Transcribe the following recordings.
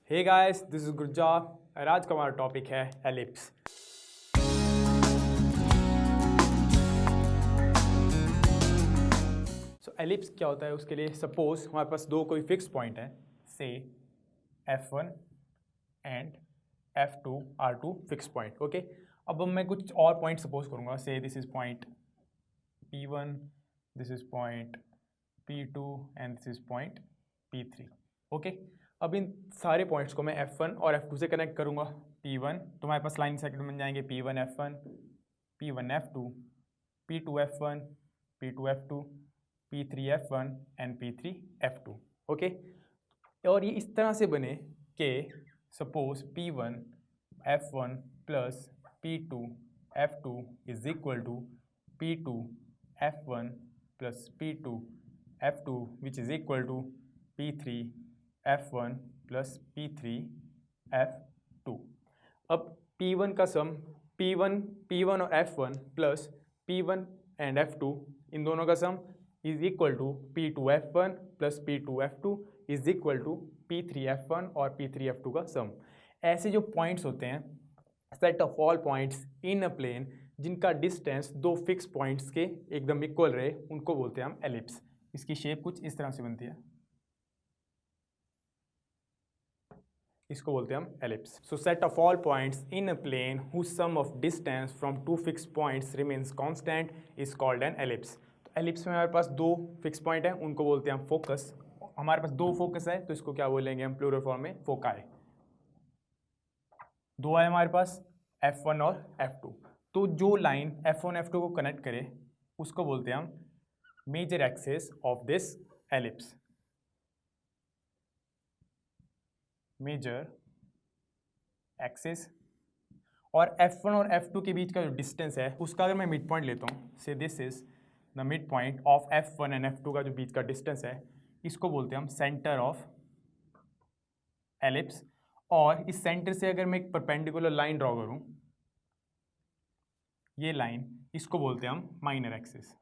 Hey guys, this is गुर्जा और आज का हमारा टॉपिक है एलिप्स। सो एलिप्स क्या होता है, उसके लिए सपोज हमारे पास दो कोई फिक्स पॉइंट है, say F1 and F2 are two fix point. Okay, अब मैं कुछ और पॉइंट सपोज करूँगा, say this is point P1, this is point P2 and this is point P3। Okay, अब इन सारे पॉइंट्स को मैं F1 और F2 से कनेक्ट करूँगा। P1 तो हमारे पास लाइन सेगमेंट बन जाएंगे P1 F1, P1 F2, P2 F1, P2 F2, P3 F1 and P3 F2। Okay, और ये इस तरह से बने कि suppose P1 F1 plus P2 F2 is equal to P2 F1 plus P2 F2 which is equal to P3 F1 plus P3 F2। अब P1 का सम P1 और F1 plus P1 and F2 इन दोनों का sum is equal to P2 F1 plus P2 F2 is equal to P3 F1 और P3 F2 का सम। ऐसे जो पॉइंट्स होते हैं, set of all points in a plane जिनका डिस्टेंस दो फिक्स पॉइंट्स के एकदम इक्वल रहे, उनको बोलते हैं हम एलिप्स। इसकी शेप कुछ इस तरह से बनती है, इसको बोलते हैं हम ellipse. So set of all points in a plane whose sum of distance from two fix points remains constant is called an ellipse. तो एलिप्स में हमारे पास दो फिक्स पॉइंट है, उनको बोलते हैं हम फोकस। हमारे पास दो फोकस है तो इसको क्या बोलेंगे हम प्लूरल फॉर्म में, फोकाई। दो है हमारे पास F1 और F2, तो जो लाइन F1 F2 को कनेक्ट करे उसको बोलते हैं हम major axis of this ellipse. Major axis. और F1 और F2 के बीच का जो डिस्टेंस है उसका अगर मैं मिड पॉइंट लेता हूँ, से this is the mid point of F1 and F2 का जो बीच का डिस्टेंस है, इसको बोलते हैं हम सेंटर ऑफ एलिप्स। और इस सेंटर से अगर मैं एक परपेंडिकुलर लाइन ड्रॉ करूँ, ये लाइन, इसको बोलते हैं हम minor axis.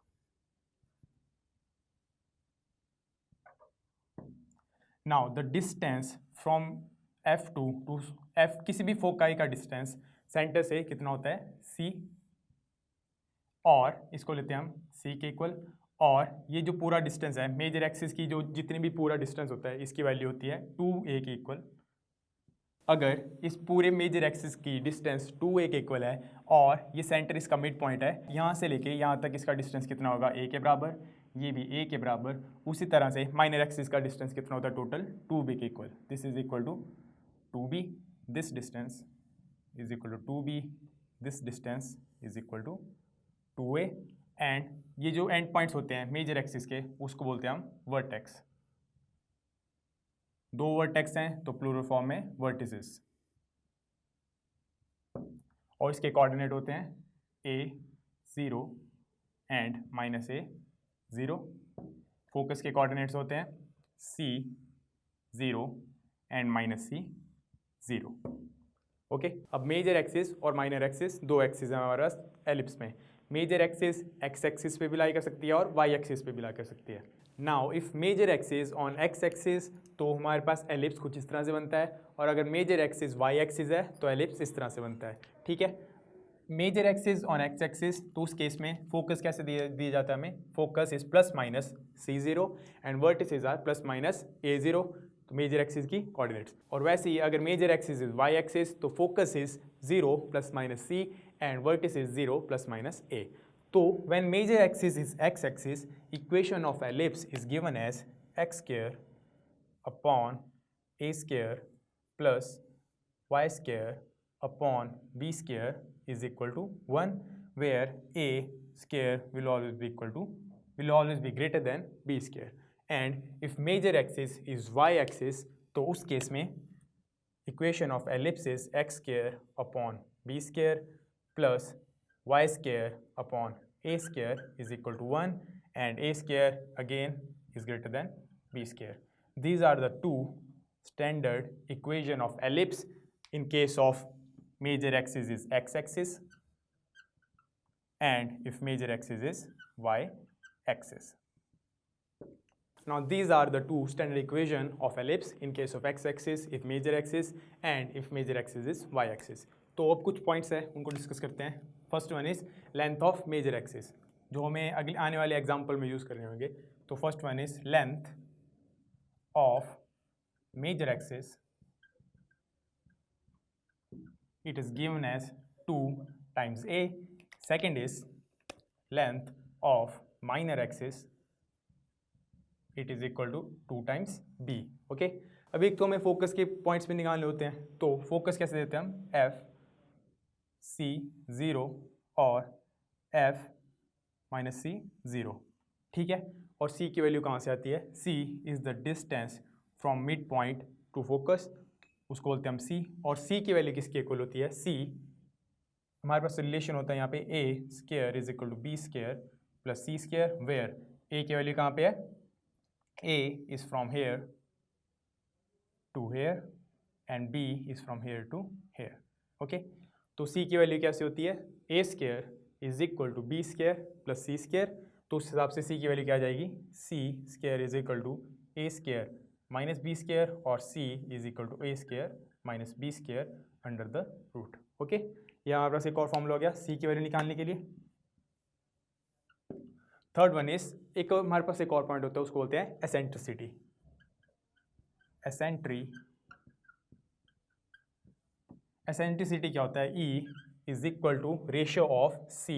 Now the distance from F2 to F, किसी भी फोकाई का डिस्टेंस सेंटर से कितना होता है, C, और इसको लेते हैं हम C के इक्वल। और ये जो पूरा डिस्टेंस है मेजर एक्सिस की, जो जितनी भी पूरा डिस्टेंस होता है, इसकी वैल्यू होती है 2a के इक्वल। अगर इस पूरे मेजर एक्सिस की डिस्टेंस 2a के इक्वल है और ये सेंटर इसका मिड पॉइंट है, यहाँ से लेके यहाँ तक इसका डिस्टेंस कितना होगा, a के बराबर, ये भी a के बराबर। उसी तरह से माइनर एक्सिस का डिस्टेंस कितना होता है टोटल, 2b के equal. This is equal to 2b, this distance is equal to 2b, this distance is equal to 2a। And ये जो एंड पॉइंट्स होते हैं मेजर एक्सिस के, उसको बोलते हैं हम वर्टेक्स। दो वर्टेक्स हैं तो प्लूरल फॉर्म में वर्टिसेस, और इसके कोऑर्डिनेट होते हैं a 0 and minus a 0। Focus के कोऑर्डिनेट्स होते हैं c 0 and minus c 0। Okay, अब मेजर एक्सिस और माइनर एक्सिस दो एक्सिस हैं हमारे पास एलिप्स में। मेजर एक्सिस एक्स एक्सिस पे भी लाई कर सकती है और वाई एक्सिस पे भी लाई कर सकती है। Now if major axis on X axis, तो हमारे पास एलिप्स कुछ इस तरह से बनता है, और अगर मेजर एक्सिस वाई एक्सिस है तो एलिप्स इस तरह से बनता है। ठीक है, major axis on X axis, तो उस केस में फोकस कैसे दिया जाता है हमें, focus is plus minus C0 and vertices are plus minus A0, तो मेजर एक्सिस की कोऑर्डिनेट्स। और वैसे ही अगर major axis is Y axis, तो focus is 0 plus minus C and vertex is 0 plus minus A। तो when major axis is X axis, equation of ellipse is given as x square upon a square plus y square upon b square is equal to 1, where a square will always be greater than b square. And if major axis is y axis, तो उस case में equation of ellipse is x square upon b square plus y square upon a square is equal to 1, and a square again is greater than b square. These are the two standard equation of ellipse in case of major axis is x axis and if major axis is y axis. Now these are the two standard equation of ellipse in case of x-axis, if major axis and if major axis is y-axis. तो अब कुछ points हैं उनको discuss करते हैं. First one is length of major axis, जो हमें अगले आने वाले एग्जाम्पल में यूज़ करने होंगे. तो first one is length of major axis, it is given as 2 times a. Second is length of minor axis, it is equal to 2 times b. Okay, अभी तो हमें फोकस के पॉइंट्स में निकालने होते हैं. तो फोकस कैसे देते हैं हम, f c 0 और f माइनस c 0. ठीक है, और c की वैल्यू कहाँ से आती है, c is the distance from mid point two focus, उसको बोलते हैं हम c. और c की वैल्यू किसकी इक्वल होती है, c हमारे पास रिलेशन होता है यहाँ पे a square is equal to b square plus c square, where a की वैल्यू कहाँ पे है, a is from here to here and b is from here to here. Okay, तो c की वैल्यू कैसे होती है, a square is equal to b square plus c square. तो उस हिसाब से c की वैल्यू क्या आ जाएगी, c square is equal to a square minus B square और c is equal to a square minus B square under the root. Okay, यह हमारे पास एक और फॉर्मूला हो गया c की वैल्यू निकालने के लिए. थर्ड वन इज, एक हमारे पास एक और पॉइंट होता है उसको बोलते हैं एसेंट्रिसिटी. एसेंट्रिसिटी क्या होता है, E is equal to ratio of C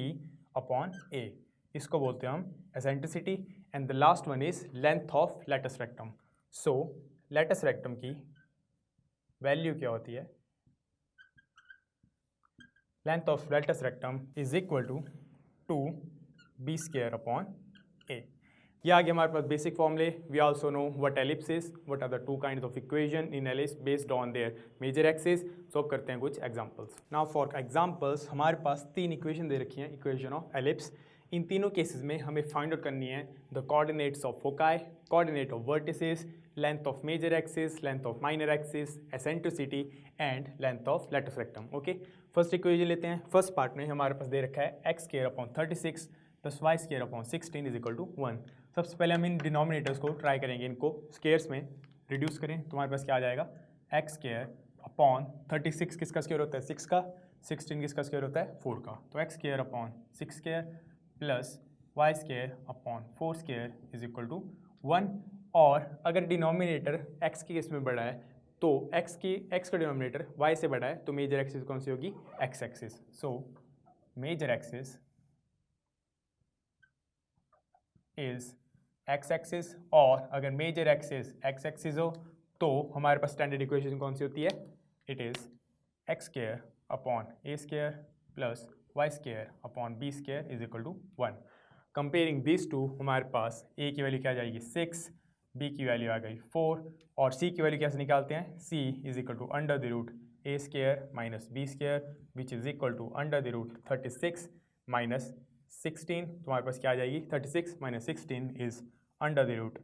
upon A, इसको बोलते हैं हम eccentricity. And the last one is length of latus rectum. So latus rectum की वैल्यू क्या होती है, length of latus rectum is equal to 2b square upon a. ये आ गया हमारे पास बेसिक फॉर्मूले. We also know what ellipse is, what are the two kinds of equation in ellipse based on there major axis. So अब करते हैं कुछ एग्जांपल्स. नाउ फॉर एग्जांपल्स हमारे पास 3 इक्वेशन दे रखी हैं, इक्वेशन ऑफ एलिप्स. इन तीनों केसेस में हमें फाइंड आउट करनी है the coordinates of foci, coordinate of vertices, length of major axis, length of minor axis, eccentricity and length of latus rectum. Okay, first equation लेते हैं. First part में हमारे पास दे रखा है x square upon 36 plus Y square upon 16 is equal to 1. सबसे पहले हम इन denominators को ट्राई करेंगे, इनको स्क्वायर्स में रिड्यूस करें. तुम्हारे पास क्या आ जाएगा, x स्क्वायर अपॉन 36 किसका स्क्वायर होता है, 6 का, 16 किसका स्क्वायर होता है, 4 का. तो x square upon 6 square plus Y square upon 4 square is equal to 1. और अगर डिनोमिनेटर x के केस में बड़ा है तो x का डिनोमिनेटर y से बड़ा है, तो मेजर एक्सिस कौन सी होगी, x axis. So major axis is x axis. और अगर मेजर एक्सिस x एक्सिस हो तो हमारे पास स्टैंडर्ड इक्वेशन कौन सी होती है, it is x square upon a square plus Y square upon B square is equal to 1. Comparing this to हमारे पास a की वैल्यू क्या आ जाएगी 6, b की वैल्यू आ गई 4 और c की वैल्यू कैसे निकालते हैं, c is equal to under the root a square minus B square which is equal to under the root 36 minus 16. तुम्हारे पास क्या आ जाएगी, 36 minus 16 is under the root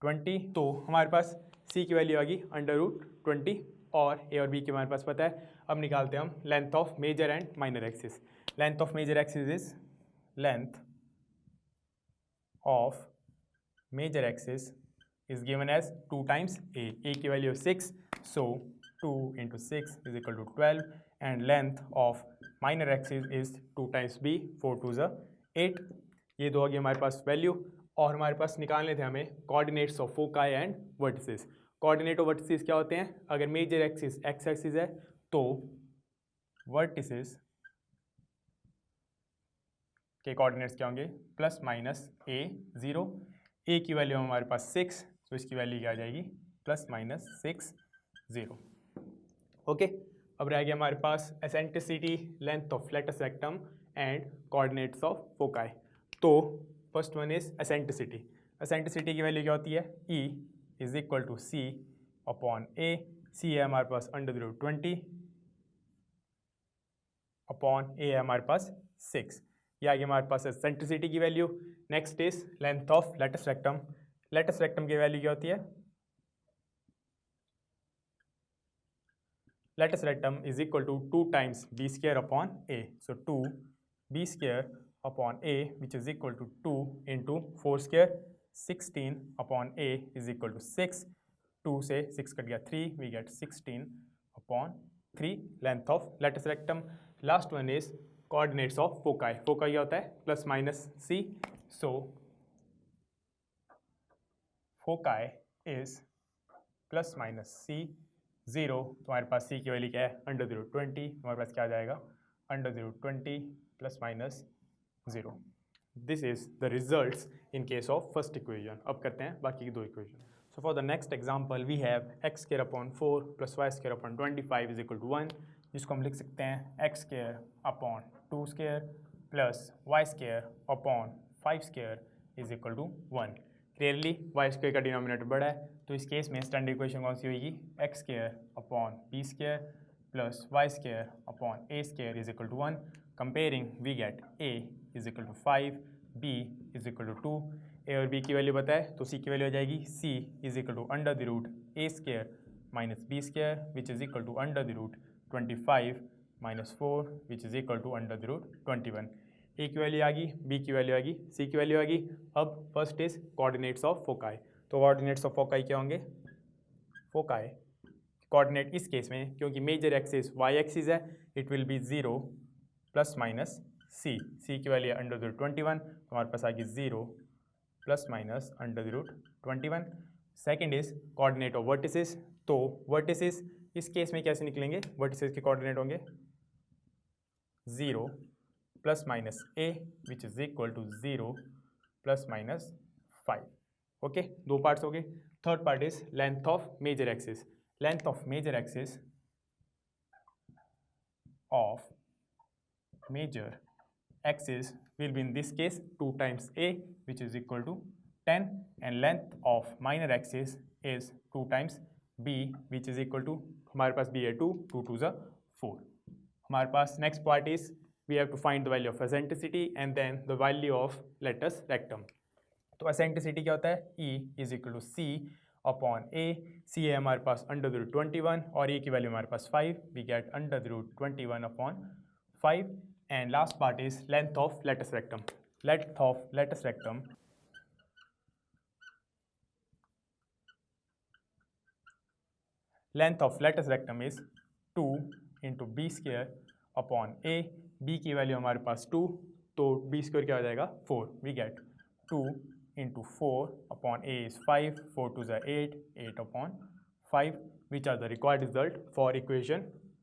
20. तो हमारे पास c की वैल्यू आ गई अंडर रूट 20 और a और b की हमारे पास पता है. अब निकालते हैं हम length of major and minor axis. Length of major axis is length of major axis is given as 2 times a. a की वैल्यू 6, so 2 into 6 is equal to 12 and length of minor axis is 2 times b, 4 2 is 8. ये दो आ गई हमारे पास value. और हमारे पास निकालने थे हमें coordinates of foci and vertices. Coordinate of vertices क्या होते हैं, अगर मेजर एक्सिस x एक्सिस है तो वर्टिसेस के कोऑर्डिनेट्स क्या होंगे, प्लस माइनस a 0. a की वैल्यू हमारे पास 6, तो इसकी वैल्यू क्या आ जाएगी, प्लस माइनस 6 0. ओके, अब रह गया हमारे पास eccentricity, length of latus rectum and coordinates of foci. तो first one is eccentricity. Eccentricity की वैल्यू क्या होती है, E is equal to C upon A. C है हमारे पास under the root 20 upon A है हमारे पास 6. ये आ गया हमारे पास एसेंट्रिसिटी की value. Next is length of latus rectum. Latus rectum की वैल्यू क्या होती है, latus rectum is equal to 2 times b square upon a. So 2 b square upon a which is equal to 2 into 4 square 16 upon a is equal to 6, 2 से 6 cut गया 3, we get 16 upon 3 length of latus rectum. Last one is coordinates of foci. Foci क्या होता है? Plus minus c. So foci is plus minus c. 0 तुम्हारे पास c की value क्या है? √20. तुम्हारे पास क्या आ जाएगा? √20 plus minus 0. This is the results in case of first equation. अब करते हैं बाकी की दो equation. So for the next example we have x square upon 4 plus y square upon 25 is equal to 1, जिसको हम लिख सकते हैं x square upon 2 square plus y square upon 5 square is equal to 1. Clearly y square का denominator बड़ा है, तो इस केस में स्टैंडर्ड इक्वेशन कौन सी होगी? x square upon b square plus y square upon a square is equal to 1. Comparing we get a is equal to 5, b is equal to 2. a और b की वैल्यू बताए तो c की value आ जाएगी c is equal to under the root a square minus b square which is equal to under the root 25 minus 4 which is equal to under the root 21. a की value आ गई, b की value आ गई, c की value आ गई. अब first is coordinates of foci. तो कोऑर्डिनेट्स ऑफ फोकाई क्या होंगे? फोकाई कोऑर्डिनेट इस केस में, क्योंकि मेजर एक्सिस y एक्सिस है, it will be 0 plus minus c. c की वैल्यू अंडर द रूट 21, हमारे पास आ गई 0 plus minus under the root 21. Second is coordinate of vertices. तो वर्टिसेस इस केस में कैसे निकलेंगे? वर्टिसेस के कोऑर्डिनेट होंगे 0 plus minus a which is equal to 0 plus minus 5. Okay, दो पार्ट्स हो गए. Third part is length of major axis. Length of major axis of major axis will be in this case 2 times a which is equal to 10, and length of minor axis is 2 times b which is equal to, हमारे पास b है 2, 2 2 is 4. हमारे पास next part is we have to find the value of eccentricity and then the value of latus rectum. तो eccentricity क्या होता है? e is equal to c upon a. c है हमारे पास अंडर द रूट 21 और a की value हमारे पास 5, we get under the root 21 upon 5. And last part is length of latus rectum. Length of latus rectum is 2 into b square upon a. b की value हमारे पास 2, तो b square क्या हो जाएगा? 4. We get 2 into 4 upon a is 5, 4 2 is 8, 8 upon 5, which are the required result for equation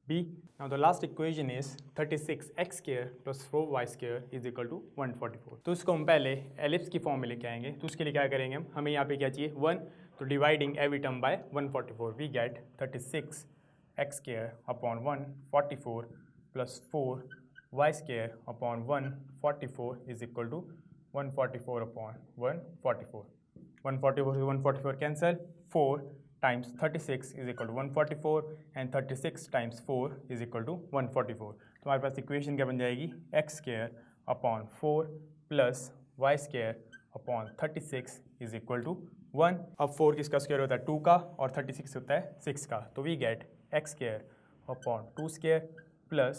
b. Now the last equation is 36x square plus 4y square is equal to 144. तो इसको हम पहले ellipse की form में लेके आएंगे. तो उसके लिए क्या करेंगे हम? हमें यहाँ पे क्या चाहिए? 1. तो dividing every term by 144 we get 36x square upon 144 plus 4y square upon 144 is equal to 144 upon 144. 144 से 144 cancel. 4 times 36 is equal to 144 and 36 times 4 is equal to 144. तो हमारे पास इक्वेशन क्या बन जाएगी? x square upon 4 plus y square upon 36 is equal to 1. अब 4 किसका square होता है? 2 का, और 36 होता है 6 का. तो we get x square upon 2 square plus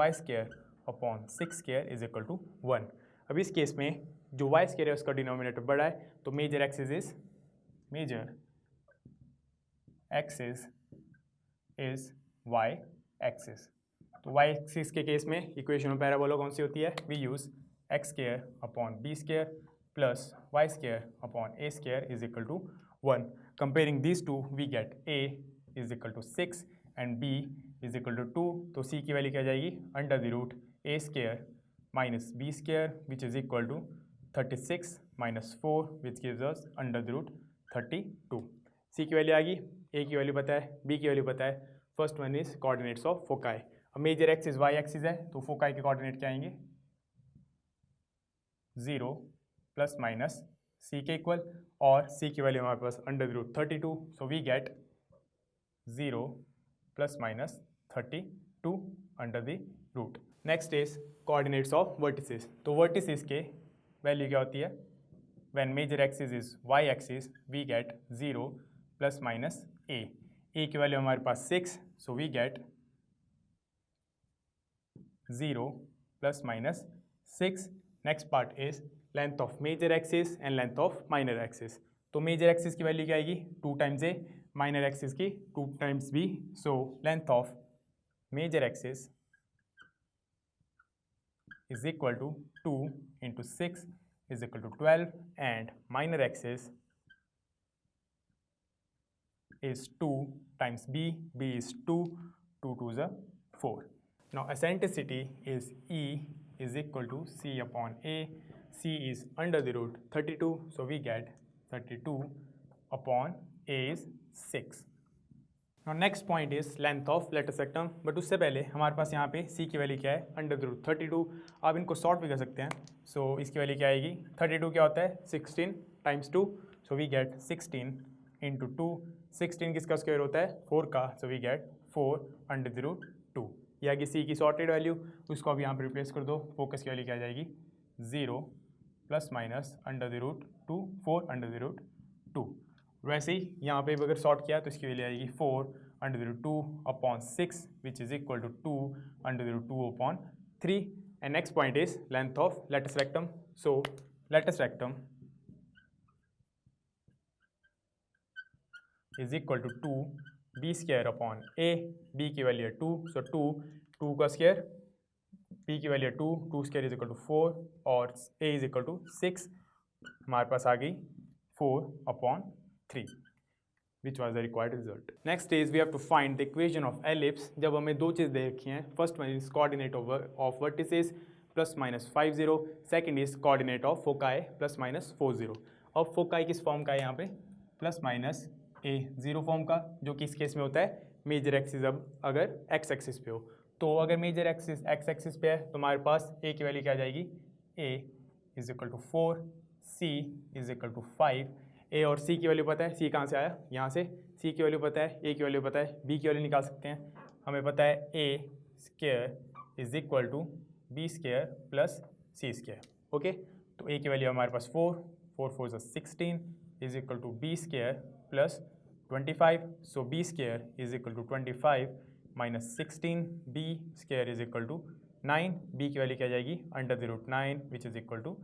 y square upon 6 square is equal to 1. अब इस केस में जो y स्क्वायर है उसका डिनोमिनेटर बड़ा है, तो major axis is axis is y axis. तो y axis के केस में इक्वेशन ऑफ पैराबोला कौन सी होती है? We use x square upon b square plus y square upon a square is equal to 1. Comparing these two we get a is equal to 6 and b is equal to 2. तो c की value क्या जाएगी? Under the root a square minus b square which is equal to 36 minus 4 which gives us under the root 32. c की value आ गई, a की value पता है, b की वैल्यू पता है. First one is coordinates of foci. अब मेजर एक्सिस y एक्सिस है, तो फोकाई के कोऑर्डिनेट क्या आएंगे? 0 प्लस माइनस c के इक्वल, और c की वैल्यू हमारे पास under the root 32. So we get 0 plus minus 32 under the root. Next is coordinates of vertices. तो वर्टिसेस के वैल्यू क्या होती है? When major axis is y axis we get 0 plus minus a. a की value हमारे पास 6, so we get 0 plus minus 6. Next part is length of major axis and length of minor axis. तो major axis की value क्या आएगी 2 times a, minor axis की 2 times b. So length of major axis is equal to 2 into 6 is equal to 12 and minor axis is 2 times b, b is 2, 2 2 is 4. Now eccentricity is E is equal to C upon A, C is under the root 32, so we get 32 upon A is 6. Now next point is length of lateral rectum, but उससे पहले हमारे पास यहाँ पे C की value क्या है under the root 32। आप इनको सॉर्ट भी कर सकते हैं। सो इसकी वैल्यू क्या आएगी 32 क्या होता है 16 times 2, so we get 16 into 2। 16 किसका स्क्वायर होता है 4 का, so we get 4 under the root 2। ये आगे C की सॉर्टेड वैल्यू, उसको अब यहाँ पर रिप्लेस कर दो। फोकस की वैल्यू क्या आ जाएगी 0 plus minus under the root 2, 4 under the root 2। वैसे ही यहाँ पे अगर सॉर्ट किया तो इसकी वैल्यू आएगी 4 under the root 2 upon 6 which is equal to 2 under the root 2 upon 3। And next point is length of latus rectum. So latus rectum is equal to 2 b square upon a, b की value है 2, सो 2 का square, B की value है 2 square is equal to 4 और ए is equal to 6। हमारे पास आ गई 4 upon 3 which was the required result. Next is we have to find the equation of ellipse। जब हमें दो चीज़ दे रखी हैं, first one is coordinate of vertices plus minus 50, second is coordinate of foci plus minus 40। अब foci किस form का है यहाँ पे प्लस माइनस A0 फॉर्म का, जो कि इस केस में होता है मेजर एक्सिस अब अगर एक्स एक्सिस पे हो। तो अगर मेजर एक्सिस एक्स एक्सिस पे है तो हमारे पास A की वैल्यू क्या आ जाएगी A is equal to 4, C is equal to 5। A और सी की वैल्यू पता है, सी कहाँ से आया यहाँ से, सी की वैल्यू पता है, ए की वैल्यू पता है, बी की वैल्यू निकाल सकते हैं। हमें पता है A square is equal to B square plus C square. Okay, तो ए की वैल्यू हमारे पास 4 4 4 16 is equal to B square plus 25। So B square is equal to 25 minus 16, B square is equal to 9। B की value क्या जाएगी under the root 9 which is equal to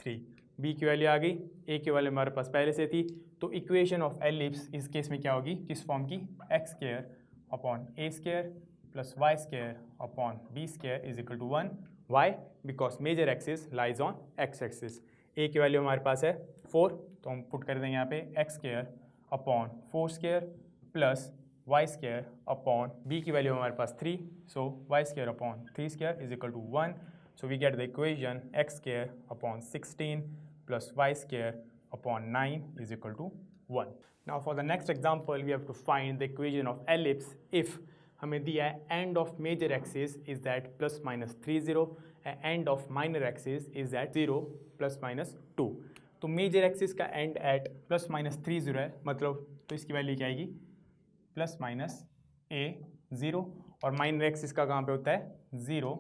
3। B की value आ गई, A की value हमारे पास पहले से थी। तो इक्वेशन ऑफ एलिप्स इस केस में क्या होगी किस फॉर्म की x square upon A square plus Y square upon B square is equal to 1। Why because major axis lies on X axis. A की वैल्यू हमारे पास है 4, तो हम पुट कर देंगे यहाँ पे X square upon 4 square plus Y square upon B की वैल्यू हमारे पास 3, so Y square upon 3 square is equal to 1। So we get the equation X square upon 16 plus y square upon 9 is equal to 1. Now for the next example we have to find the equation of ellipse if हमें दिया है end of major axis is that plus minus 30 and end of minor axis is that 0 plus minus 2। तो major axis का end at plus minus 30 है, मतलब तो इसकी value क्या आएगी plus minus a0 और minor axis का कहाँ पे होता है 0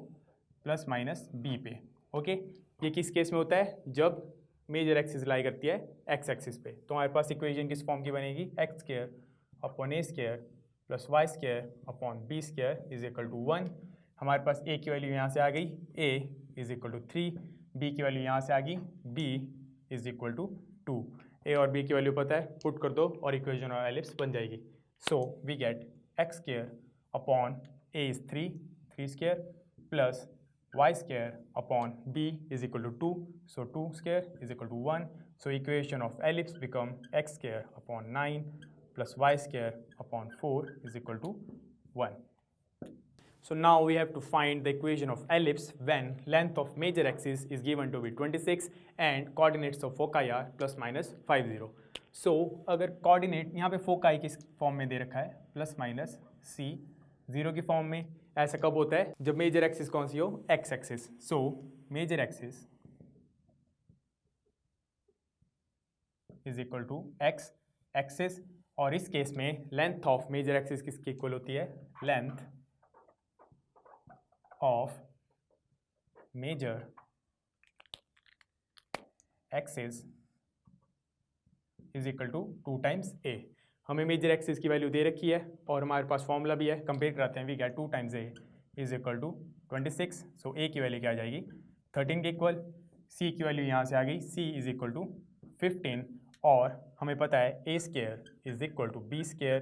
plus minus b पे। ओके, ये किस केस में होता है जब मेजर एक्सिस लाई करती है एक्स एक्सिस पे। तो हमारे पास इक्वेशन किस फॉर्म की बनेगी x square upon A square plus Y square upon B square is equal to 1। हमारे पास ए की वैल्यू यहाँ से आ गई ए इज इक्वल टू 3, बी की वैल्यू यहाँ से आ गई बी इज इक्वल टू 2। ए और बी की वैल्यू पता है, पुट कर दो और इक्वेशन ऑफ एलिप्स बन जाएगी। So we get x square upon a is 3 square plus y square upon b is equal to 2, so 2 square is equal to 1. So equation of ellipse become x square upon 9 plus y square upon 4 is equal to 1. So now we have to find the equation of ellipse when length of major axis is given to be 26 and coordinates of foci are plus minus 50. So अगर coordinate यहाँ पे foci किस form में दे रखा है plus minus c 0 की form में। ऐसा कब होता है जब मेजर एक्सिस कौन सी हो X axis. So major axis is equal to X axis और इस केस में लेंथ ऑफ मेजर एक्सिस किसकी इक्वल होती है length of major axis is equal to 2 times A. हमें मेजर एक्सिस की वैल्यू दे रखी है और हमारे पास फॉर्मूला भी है, कंपेयर कराते हैं। We get 2 times a is equal to 26। So a की वैल्यू क्या आ जाएगी 13 के इक्वल। c की वैल्यू यहाँ से आ गई, c इज इक्वल टू 15 और हमें पता है a square is equal to b square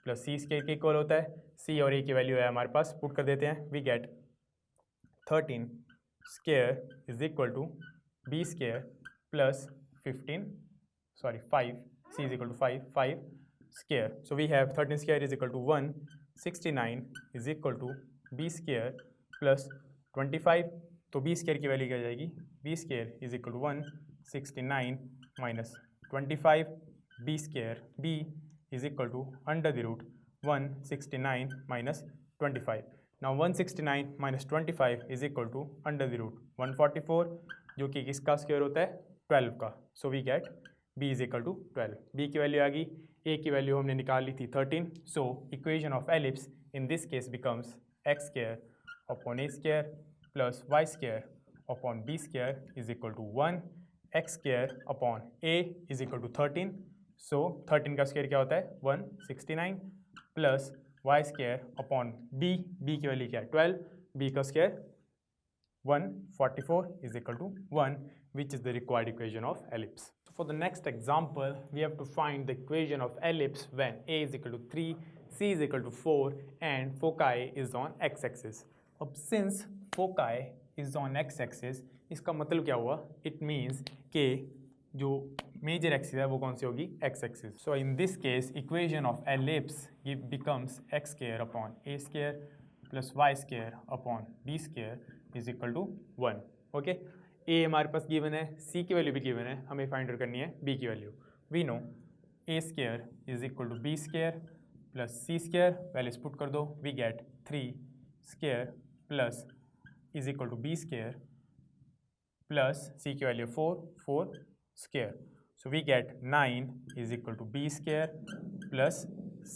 plus c square के इक्वल होता है। c और a की वैल्यू है हमारे पास, पुट कर देते हैं, we get 13 square is equal to b square plus 5 c is equal to 5 square. So we have 13 square is equal to 169 is equal to b square plus 25। तो b square की value क्या जाएगी, b square is equal to 169 minus 25, b square b is equal to under the root 169 minus 25। Now 169 minus 25 is equal to under the root 144, जो कि किसका square होता है, 12 का। So we get b is equal to 12। b की value आ गई, a की वैल्यू हमने निकाल ली थी 13। सो equation of ellipse in this case becomes x square upon a square plus y square upon b square is equal to 1, x square upon a is equal to 13। So 13 का square क्या होता है, 169 plus y square upon b की value क्या है, 12, b का square 144 is equal to 1, which is the required equation of ellipse. So for the next example, we have to find the equation of ellipse when a is equal to 3, c is equal to 4 and foci is on x-axis. अब since foci is on x-axis, इसका मतलब क्या हुआ, it means कि जो major axis है वो कौन सी होगी, x-axis. So in this case, equation of ellipse becomes x square upon a square plus y square upon b square is equal to 1। Okay, ए हमारे पास गिवन है, सी की वैल्यू भी गिवन है, हमें फाइंड आउट करनी है बी की value. We know a square is equal to B square plus C square, values put कर दो, we get 3 square plus is equal to B square plus c की value 4 square. So we get 9 is equal to B square plus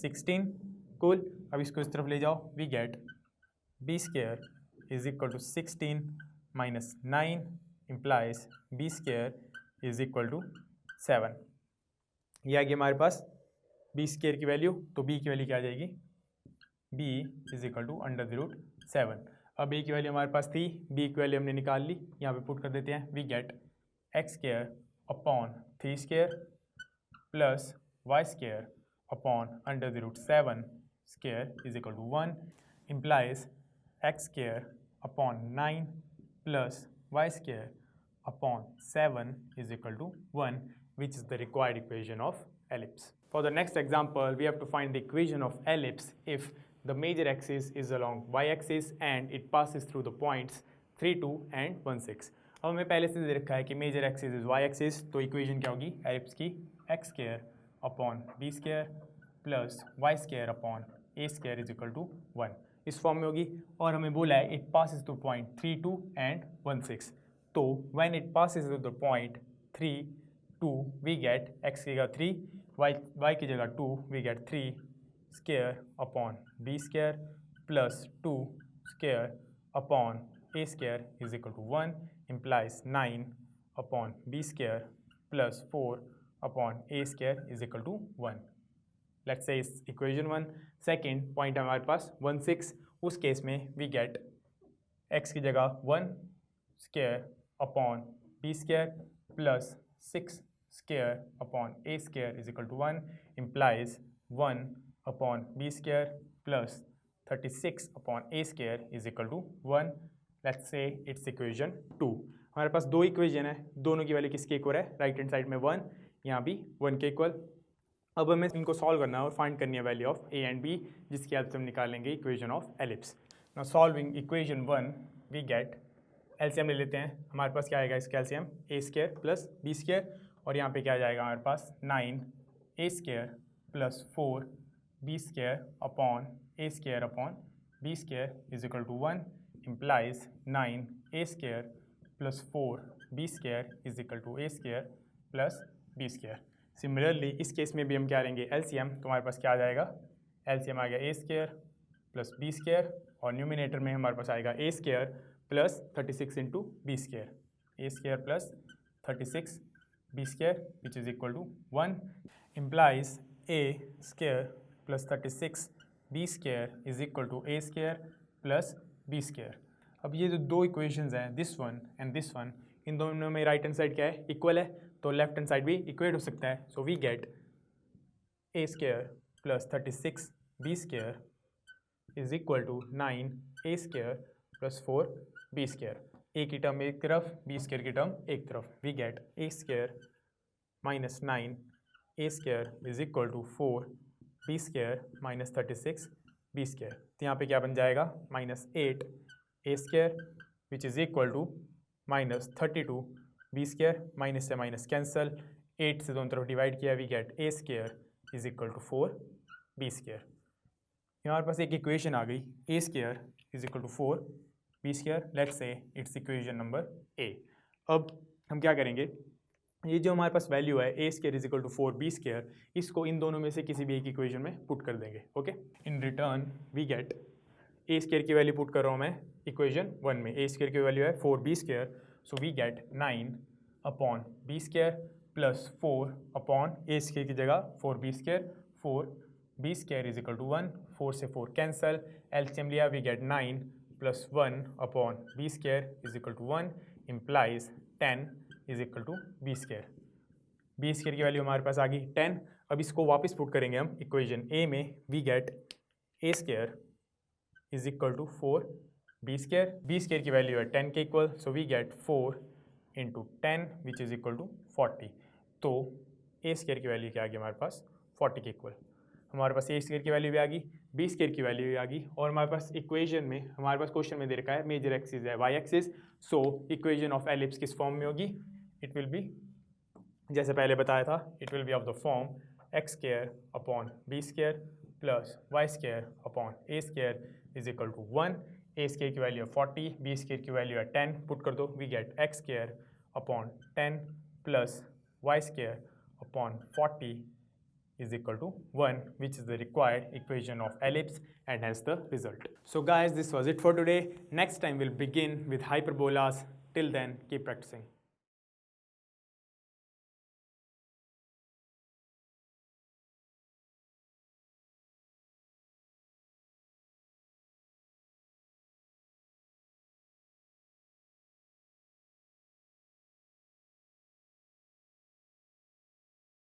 16। Cool, अब इसको इस तरफ ले जाओ, we get b square is equal to 16 minus 9 implies b square is equal to 7। ये आ गई हमारे पास b स्क्वायर की वैल्यू, तो b की वैल्यू क्या आ जाएगी, b is equal to under the root 7। अब a की वैल्यू हमारे पास थी, b की वैल्यू हमने निकाल ली, यहाँ पे पुट कर देते हैं, we get x square upon 3 square plus y square upon under the root 7 square is equal to 1 implies x square upon 9 plus y square upon 7 is equal to 1, which is the required equation of ellipse. For the next example, we have to find the equation of ellipse if the major axis is along y-axis and it passes through the points 3, 2 and 1, 6. अब हमें पहले से दे रखा है कि major axis is Y axis, तो equation क्या होगी एलिप्स की, x square upon B square plus Y square upon A square is equal to 1, इस फॉर्म में होगी। और हमें बोला है it passes through point 3, 2 and 1, 6। तो when it passes through the point 3, 2 we get x की जगह 3, वाई की जगह 2 we get 3 square upon B square plus 2 square upon A square is equal to 1 implies 9 upon B square plus 4 upon A square is equal to 1। Let's say इस equation 1। Second point हमारे पास 1, 6, उस case में we get x की जगह 1 square upon B square plus 6 square upon A square is equal to 1 implies 1 upon B square plus 36 upon A square is equal to 1। Let's say it's equation 2। हमारे पास दो equation है, दोनों की value किसके equal है, right hand side में 1, यहाँ भी 1 के इक्वल। अब हमें इनको सॉल्व करना है और फाइंड करनी है value of a and b, जिसकी हेल्प से हम निकालेंगे equation of ellipse. Now solving equation 1 we get, LCM ले लेते हैं, हमारे पास क्या आएगा इसका LCM, a square plus b square, और यहाँ पे क्या आ जाएगा हमारे पास 9 a square plus 4 b square upon A square upon B square is equal to 1 implies 9 a square plus 4 b square is equal to a square plus b square. Similarly इस case में भी हम क्या लेंगे एलसीएम, तो हमारे पास क्या आ जाएगा, एलसीएम आ गया a square plus b square, और न्यूमिनेटर में हमारे पास आएगा a square plus 36 into b square, a square plus 36 b square which is equal to 1 implies a square plus 36 b square is equal to a square plus b square. अब ये जो दो equations हैं, this one and this one, इन दोनों में right hand side क्या है, इक्वल है, तो लेफ्ट हैंड साइड भी इक्वेट हो सकता है. So we get a square plus 36 b square is equal to 9 a square plus 4 b square. a की टर्म एक तरफ, b स्क्वायर की टर्म एक तरफ. We get a square minus 9 a square is equal to 4 b square minus 36 b square. तो यहाँ पे क्या बन जाएगा, minus 8 a square which is equal to minus 32 b square. Minus से माइनस कैंसल, 8 से दोनों तरफ डिवाइड किया, we get a square is equal to 4 b square. हमारे पास एक इक्वेशन आ गई, a square is equal to 4 b square. Let's say it's equation number a. अब हम क्या करेंगे, ये जो हमारे पास वैल्यू है a square is equal to 4 b square, इसको इन दोनों में से किसी भी एक इक्वेशन में पुट कर देंगे. Okay, in return we get a square की वैल्यू पुट कर रहा हूँ मैं इक्वेशन 1 में. a स्क्वायर की वैल्यू है 4b square, so we get 9 upon b square plus 4 upon a square की जगह 4b square, 4b square is equal to 1, 4 से 4 कैंसल, एलसीएम लिया, we get 9 plus 1 upon b square is equal to 1 implies 10 is equal to b square. b square की value हमारे पास आ गई 10. अब इसको वापस पुट करेंगे हम इक्वेशन a में. We get a square is equal to 4 b square. b square की वैल्यू है 10 के equal, so we get 4 into 10 which is equal to 40. तो a स्क्वायर की वैल्यू क्या आ गई हमारे पास, 40 के इक्वल. हमारे पास a स्क्वायर की वैल्यू भी आ गई, b स्क्वायर की वैल्यू भी आ गई, और हमारे पास इक्वेशन में, हमारे पास क्वेश्चन में दे रखा है मेजर एक्सिस है y axis. So equation of ellipse किस फॉर्म में होगी, इट विल बी, जैसे पहले बताया था, it will be of the form x square upon B square plus Y square upon A square is equal to 1. A square की value है 40, B square की वैल्यू है 10, पुट कर दो, we get x square upon 10 plus Y square upon 40 is equal to 1, which is the required equation of ellipse and has the result. So guys, this was it for today. Next time we'll begin with hyperbolas. Till then, keep practicing.